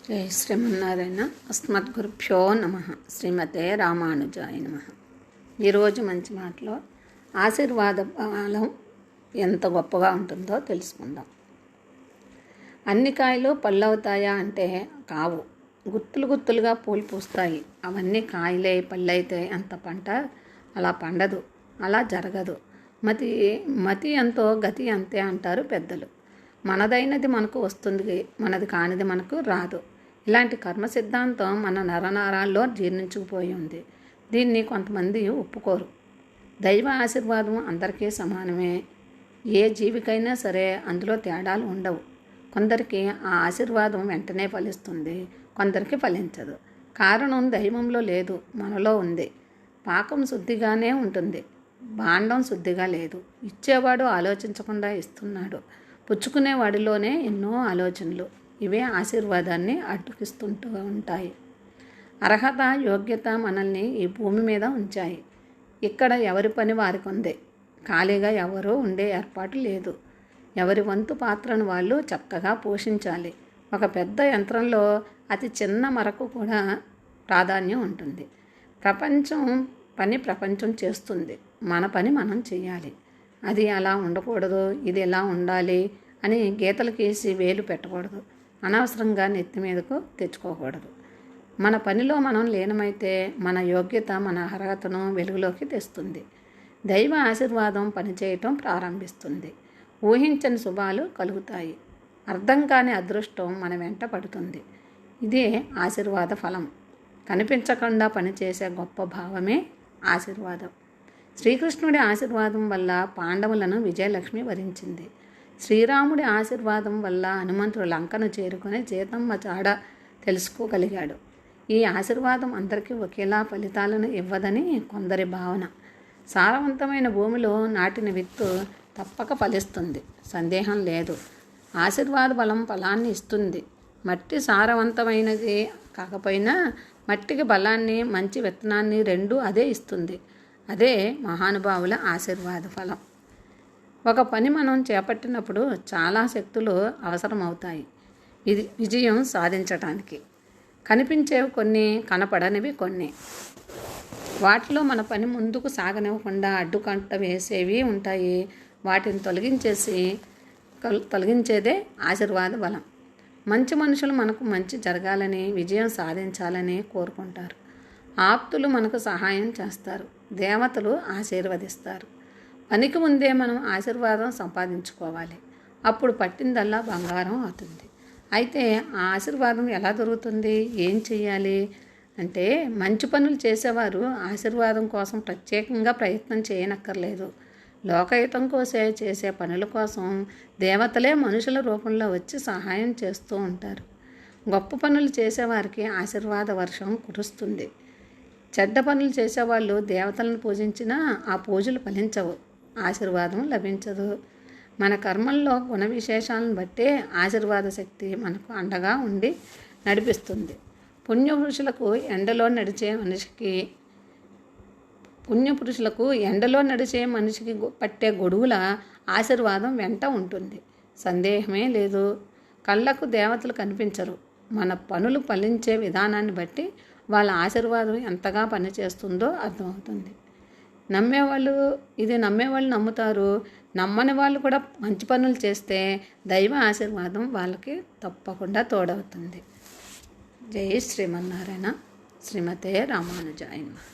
జై శ్రీమన్నారాయణ. అస్మద్గురుభ్యో నమ. శ్రీమతే రామానుజాయ నమ. ఈరోజు మంచి మాటలో ఆశీర్వాద బలం ఎంత గొప్పగా ఉంటుందో తెలుసుకుందాం. అన్ని కాయలు పళ్ళవుతాయా అంటే కావు. గుత్తులు గుత్తులుగా పూలు పూస్తాయి. అవన్నీ కాయలే పళ్ళైతే అంత పంట అలా పండదు, అలా జరగదు. మతి ఎంతో గతి అంతే అంటారు పెద్దలు. మనదైనది మనకు వస్తుంది, మనది కానిది మనకు రాదు. ఇలాంటి కర్మ సిద్ధాంతం మన నరనరాల్లో జీర్ణించుకుపోయి ఉంది. దీన్ని కొంతమంది ఒప్పుకోరు. దైవ ఆశీర్వాదం అందరికీ సమానమే. ఏ జీవికైనా సరే అందులో తేడాలు ఉండవు. కొందరికి ఆ ఆశీర్వాదం వెంటనే ఫలిస్తుంది, కొందరికి ఫలించదు. కారణం దైవంలో లేదు, మనలో ఉంది. పాకం శుద్ధిగానే ఉంటుంది, భాండం శుద్ధిగా లేదు. ఇచ్చేవాడు ఆలోచించకుండా ఇస్తున్నాడు. పుచ్చుకునేవాడిలోనే ఎన్నో ఆలోచనలు. ఇవే ఆశీర్వాదాన్ని అడ్డుకిస్తుంటూ ఉంటాయి. అర్హత, యోగ్యత మనల్ని ఈ భూమి మీద ఉంచాయి. ఇక్కడ ఎవరి పని వారికి ఉంది. ఖాళీగా ఎవరూ ఉండే ఏర్పాటు లేదు. ఎవరి వంతు పాత్రను వాళ్ళు చక్కగా పోషించాలి. ఒక పెద్ద యంత్రంలో అతి చిన్న మరకు కూడా ప్రాధాన్యం ఉంటుంది. ప్రపంచం చేస్తుంది, మన పని మనం చేయాలి. అది అలా ఉండకూడదు, ఇది ఎలా ఉండాలి అని గీతలు గీసి వేలు పెట్టకూడదు. అనవసరంగా నెత్తి మీదకు తెచ్చుకోకూడదు. మన పనిలో మనం లీనమైతే మన యోగ్యత మన అర్హతను వెలుగులోకి తెస్తుంది. దైవ ఆశీర్వాదం పనిచేయటం ప్రారంభిస్తుంది. ఊహించని శుభాలు కలుగుతాయి. అర్థం కాని అదృష్టం మన వెంట పడుతుంది. ఇదే ఆశీర్వాద ఫలం. కనిపించకుండా పనిచేసే గొప్ప భావమే ఆశీర్వాదం. శ్రీకృష్ణుడి ఆశీర్వాదం వల్ల పాండవులను విజయలక్ష్మి వరించింది. శ్రీరాముడి ఆశీర్వాదం వల్ల హనుమంతుడు లంకను చేరుకొని సీతమ్మ జాడ తెలుసుకోగలిగాడు. ఈ ఆశీర్వాదం అందరికీ ఒకేలా ఫలితాలను ఇవ్వదని కొందరి భావన. సారవంతమైన భూమిలో నాటిన విత్తు తప్పక ఫలిస్తుంది, సందేహం లేదు. ఆశీర్వాద బలం ఫలాన్ని ఇస్తుంది. మట్టి సారవంతమైనది కాకపోయినా మట్టికి బలాన్ని, మంచి విత్తనాన్ని రెండూ అదే ఇస్తుంది. అదే మహానుభావుల ఆశీర్వాద ఫలం. ఒక పని మనం చేపట్టినప్పుడు చాలా శక్తులు అవసరమవుతాయి విజయం సాధించడానికి. కనిపించేవి కొన్ని, కనపడనివి కొన్ని. వాటిలో మన పని ముందుకు సాగనివ్వకుండా అడ్డుకంట వేసేవి ఉంటాయి. వాటిని తొలగించేదే ఆశీర్వాద బలం. మంచి మనుషులు మనకు మంచి జరగాలని, విజయం సాధించాలని కోరుకుంటారు. ఆప్తులు మనకు సహాయం చేస్తారు. దేవతలు ఆశీర్వదిస్తారు. పనికి ముందే మనం ఆశీర్వాదం సంపాదించుకోవాలి. అప్పుడు పట్టిందల్లా బంగారం అవుతుంది. అయితే ఆ ఆశీర్వాదం ఎలా దొరుకుతుంది, ఏం చెయ్యాలి అంటే, మంచి పనులు చేసేవారు ఆశీర్వాదం కోసం ప్రత్యేకంగా ప్రయత్నం చేయనక్కర్లేదు. లోకహితం కోసం చేసే పనుల కోసం దేవతలే మనుషుల రూపంలో వచ్చి సహాయం చేస్తూ ఉంటారు. గొప్ప పనులు చేసేవారికి ఆశీర్వాద వర్షం కురుస్తుంది. చెడ్డ పనులు చేసేవాళ్ళు దేవతలను పూజించినా ఆ పూజలు ఫలించవు, ఆశీర్వాదం లభించదు. మన కర్మల్లో గుణ విశేషాలను బట్టే ఆశీర్వాద శక్తి మనకు అండగా ఉండి నడిపిస్తుంది. పుణ్యపురుషులకు ఎండలో నడిచే మనిషికి పట్టే గొడుగుల ఆశీర్వాదం వెంట ఉంటుంది, సందేహమే లేదు. కళ్ళకు దేవతలు కనిపించరు. మన పనులు ఫలించే విధానాన్ని బట్టి వాళ్ళ ఆశీర్వాదం ఎంతగా పనిచేస్తుందో అర్థమవుతుంది. నమ్మేవాళ్ళు నమ్ముతారు. నమ్మని వాళ్ళు కూడా మంచి పనులు చేస్తే దైవ ఆశీర్వాదం వాళ్ళకి తప్పకుండా తోడవుతుంది. జై శ్రీమన్నారాయణ. శ్రీమతే రామానుజాయ నమః.